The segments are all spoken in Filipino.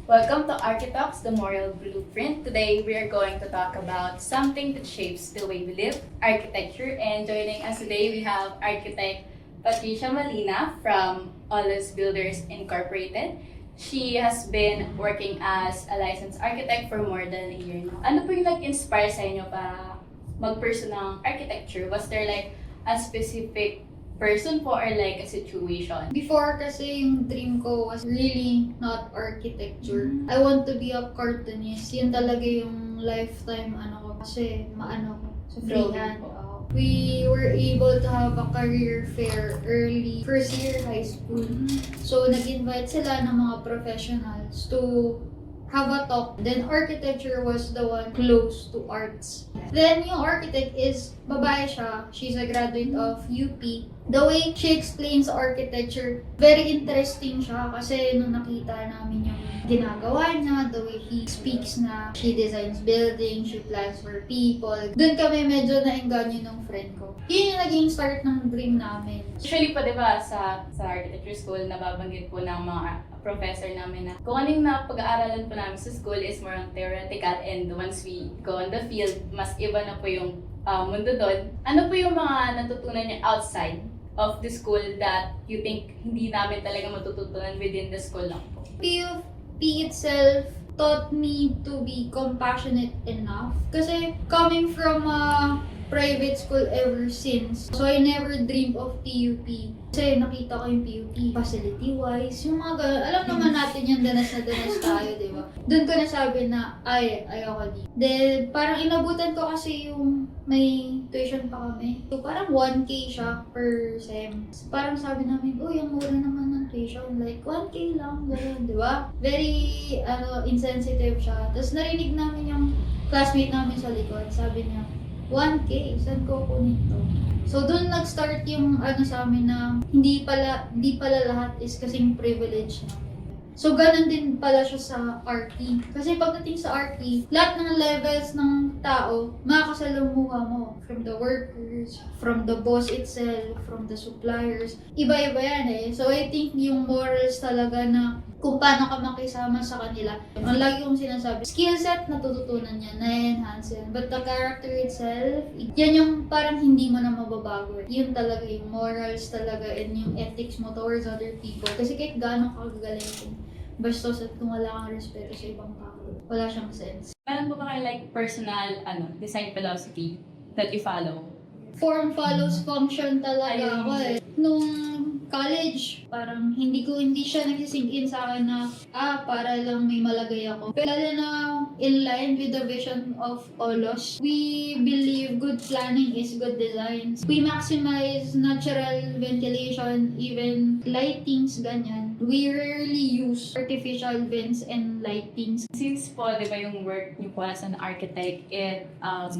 Welcome to Architalks, the Moral Blueprint. Today, we are going to talk about something that shapes the way we live, architecture. And joining us today, we have architect Patricia Molina from Olos Builders Incorporated. She has been working as a licensed architect for more than a year now. Ano po yung nag-inspire sa inyo para mag-pursue ng architecture? Was there like a specific person po or like a situation? Before kasi yung dream ko was really not architecture. I want to be a cartoonist. Yun talaga yung lifetime ko kasi maano ko sa freehand. We were able to have a career fair early, first year high school. So nag-invite sila ng mga professionals to have a talk. Then architecture was the one close to arts. Then yung architect is babae siya. She's a graduate of UP. The way she explains architecture, very interesting siya kasi nung nakita namin yung ginagawa niya, the way he speaks na she designs buildings, she plans for people. Doon kami medyo naengganyo ng friend ko. Yun yung naging start ng dream namin. Usually po, di ba, sa architecture school, nababanggit po ng mga professor namin na kung ano yung pag-aaralan po namin sa school is more on theoretical, and once we go on the field, mas iba na po yung mundo doon. Ano po yung mga natutunan niyo outside of the school that you think hindi namin talaga matututunan within the school lang po? PUP itself taught me to be compassionate enough. Kasi coming from a private school ever since, so I never dreamed of PUP. Kasi nakita ko yung PUP, facility-wise, yung mga ganun. Alam naman natin yung danas na danas tayo, di ba? Doon ko nasabi na, ayoko di. Then, parang inabutan ko kasi yung may tuition pa kami. So, parang 1K siya per sem. Parang sabi namin, yung mura naman ng tuition. Like, 1K lang, gano'n, di ba? Very, insensitive siya. Tapos narinig namin yung classmate namin sa likod. Sabi niya, 1K, saan ko kunin to? So, doon nag-start yung sa amin na hindi pala lahat is kasing privilege namin. So, ganun din pala siya sa RT. Kasi pagdating sa RT, lahat ng levels ng tao, makakasalamuha mo. From the workers, from the boss itself, from the suppliers. Iba-iba yan eh. So, I think yung morals talaga na kung paano ka makisama sa kanila. Ang lagi kong sinasabi, skill set natututunan niya, na-enhance yan. But the character itself, yan yung parang hindi mo na mababago. Yun talaga yung morals talaga and yung ethics mo towards other people. Kasi kahit gaano ka gagaling, bastos at kung wala kang respeto sa ibang tao, wala siyang sense. Meron po ba kayo like personal design philosophy that you follow? Form follows function talaga ako eh. Nung college, parang hindi siya nagsisink in sa akin na, para lang may malagay ako. Pero lalo na in line with the vision of Olos, we believe good planning is good design. We maximize natural ventilation, even lightings, ganyan. We rarely use artificial vents and lightings. Since po, di ba yung work niyo po as an architect, it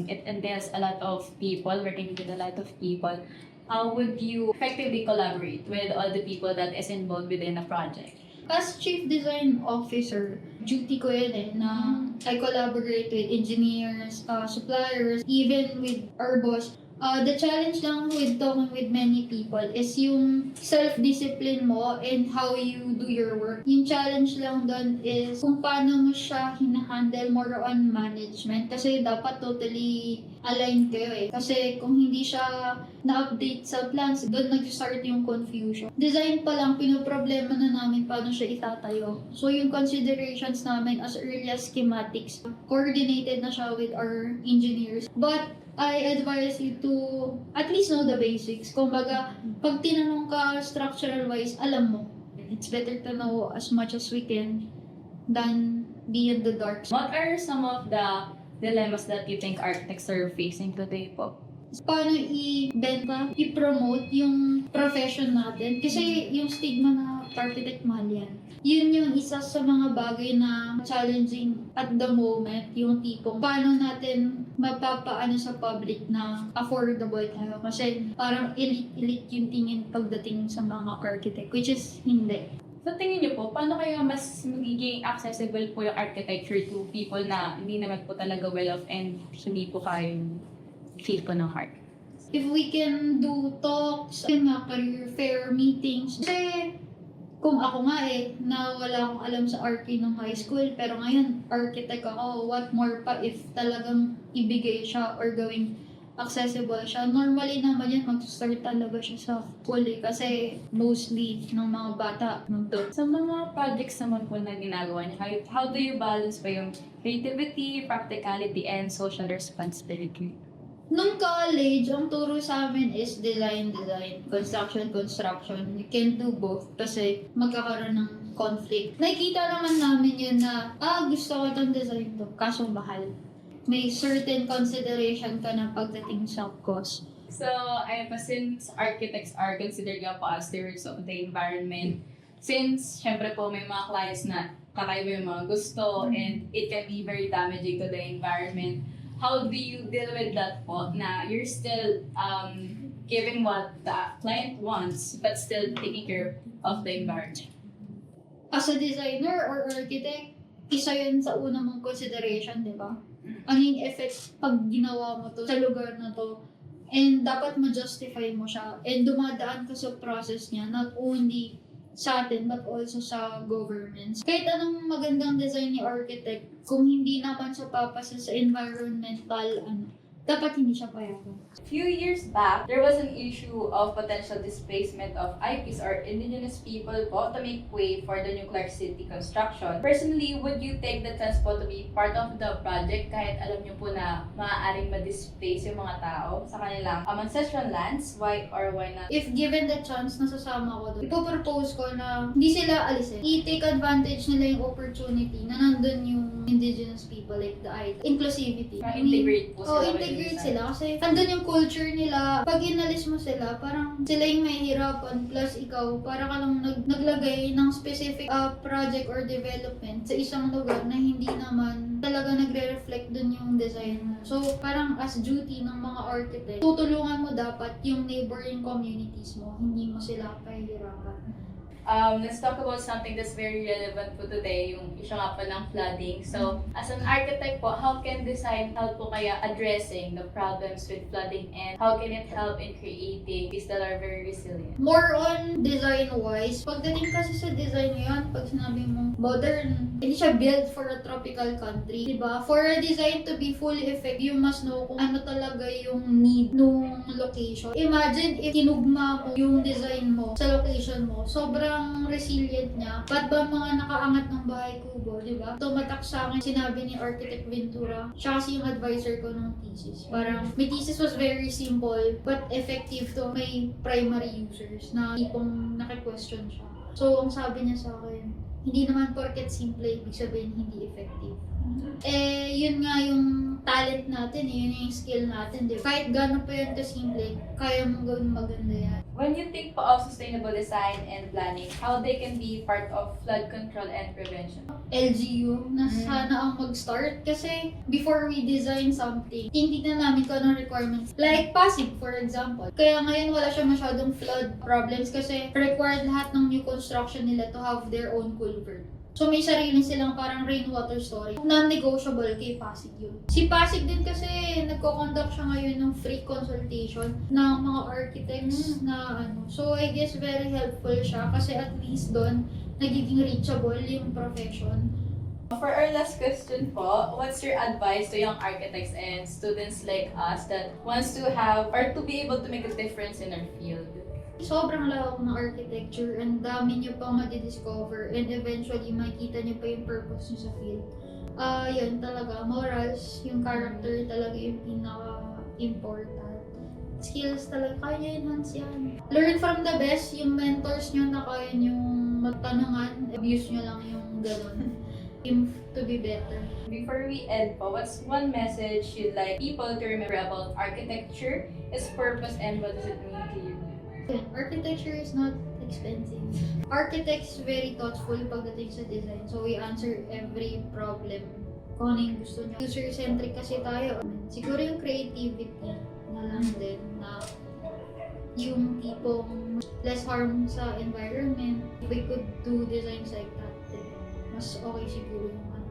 entails a lot of people, working with a lot of people. How would you effectively collaborate with all the people that is involved within a project? As Chief Design Officer, duty ko yun eh, na I collaborate with engineers, suppliers, even with our boss. The challenge lang with talking with many people is yung self-discipline mo and how you do your work. Yung challenge lang doon is kung paano mo siya hinahandle more on management kasi dapat totally aligned kayo eh. Kasi kung hindi siya na-update sa plans, doon nag-start yung confusion. Design pa lang, pinoproblema na namin paano siya itatayo. So yung considerations namin as early as schematics, coordinated na siya with our engineers. But I advise you to at least know the basics. Kumbaga, pag tinanong ka structural-wise, alam mo. It's better to know as much as we can than be in the dark. What are some of the dilemmas that you think architects are facing today po? Paano i-benta, i-promote yung profession natin? Kasi yung stigma na architect mahal yan. Yun yung isa sa mga bagay na challenging at the moment, yung tipong paano natin mapapaano sa public na affordable tayo. Kasi parang elite yung tingin pagdating sa mga architect, which is hindi. Sa tingin niyo po, paano kaya mas magiging accessible po yung architecture to people na hindi naman po talaga well-off and hindi po kayong feel po ng heart? If we can do talks, yun nga, career fair, meetings. Kasi kung ako nga na wala akong alam sa archi nung high school, pero ngayon, architect ako, what more pa if talagang ibigay siya or gawing accessible siya. Normally naman yan, mag-start talaga siya sa school kasi mostly ng mga bata nandun. Sa mga projects naman po na ginagawa niyo, how do you balance pa yung creativity, practicality, and social responsibility? Nung college, ang turo sa amin is design, construction. You can do both kasi magkakaroon ng conflict. Nakikita naman namin yun na, gusto ko itong design to, kaso mahal. May certain consideration ka na pagdating sa cost. So, since architects are considered nga po as stewards of the environment, since syempre po may mga clients na kakaiba yung mga gusto and it can be very damaging to the environment, how do you deal with that po na you're still giving what the client wants but still taking care of the environment? As a designer or architect, isa yun sa una mong consideration, di ba? Ano yung effect pag ginawa mo to sa lugar na to? And dapat ma-justify mo siya. And dumadaan ka sa process niya, not only sa atin, but also sa governments. Kahit anong magandang design ni architect, kung hindi naman siya papasa sa environmental, dapat hindi siya payagan. Few years back, there was an issue of potential displacement of IPs or indigenous people po to make way for the nuclear city construction. Personally, would you take the chance po to be part of the project kahit alam niyo po na maaaring ma-displace yung mga tao sa kanilang ancestral lands? Why or why not? If given the chance, nasasama ko doon. Ipopropose ko na hindi sila alisin. I-take advantage nila yung opportunity na nandun yung indigenous people, like the inclusivity. Ma-integrate po sila. Integrate sila kasi andun yung culture nila. Pag inalis mo sila, parang sila yung mahihirapan plus ikaw, para ka lang naglagay ng specific project or development sa isang lugar na hindi naman talaga nagre-reflect dun yung design mo. So, parang as duty ng mga architect, tutulungan mo dapat yung neighboring communities mo, hindi mo sila pahihirapan. Let's talk about something that's very relevant po today, yung issue nga po ng flooding. So, as an architect po, how can design help po kaya addressing the problems with flooding and how can it help in creating cities that are very resilient? More on design-wise, pagdating kasi sa design ngayon, pag sinabi mong modern, hindi siya built for a tropical country, diba? For a design to be fully effective, you must know kung ano talaga yung need nung location. Imagine if tinugma mo yung design mo sa location mo, sobrang resilient niya. Ba't ba mga nakaangat ng bahay kubo, di ba? Tumatak sa akin, sinabi ni Architect Ventura, siya kasi yung advisor ko nung thesis. Parang, my thesis was very simple, but effective to may primary users na tipong naki-question siya. So, ang sabi niya sa akin, hindi naman porket simple, ibig sabihin hindi effective. Yun nga yung talent natin, yun yung skill natin, di ba? Kahit gano'n pa yun kasimple, kaya mong gawin maganda yan. When you think po of sustainable design and planning, how they can be part of flood control and prevention? LGU na sana ang mag-start kasi before we design something, titignan namin kung anong requirements. Like Pasig, for example. Kaya ngayon wala siya masyadong flood problems kasi required lahat ng new construction nila to have their own culvert. So may sarili silang parang rainwater storage. Non-negotiable kay Pasig yun. Si Pasig din kasi nagko-conduct siya ngayon ng free consultation ng mga architects na ano. So I guess very helpful siya kasi at least doon nagiging reachable yung profession. For our last question po, what's your advice to young architects and students like us that wants to have or to be able to make a difference in our field? Sobrang lawak ng architecture and dami niyo pang madidiscover and eventually makikita niyo pa yung purpose niyo sa field. Yun talaga, morals, yung character talaga yung pinaka-important. Skills talaga, kaya niyo enhance yan. Learn from the best, yung mentors niyo na kaya niyong magtanungan, abuse niyo lang yung gano'n. To be better. Before we end po, what's one message you'd like people to remember about architecture, its purpose, and what does it mean to you? Architecture is not expensive. Architects very thoughtful pagdating sa design. So we answer every problem kung ano yung gusto niya. User-centric kasi tayo. Siguro yung creativity na lang din na yung tipong less harm sa environment. If we could do designs like that, then mas okay siguro yung ano.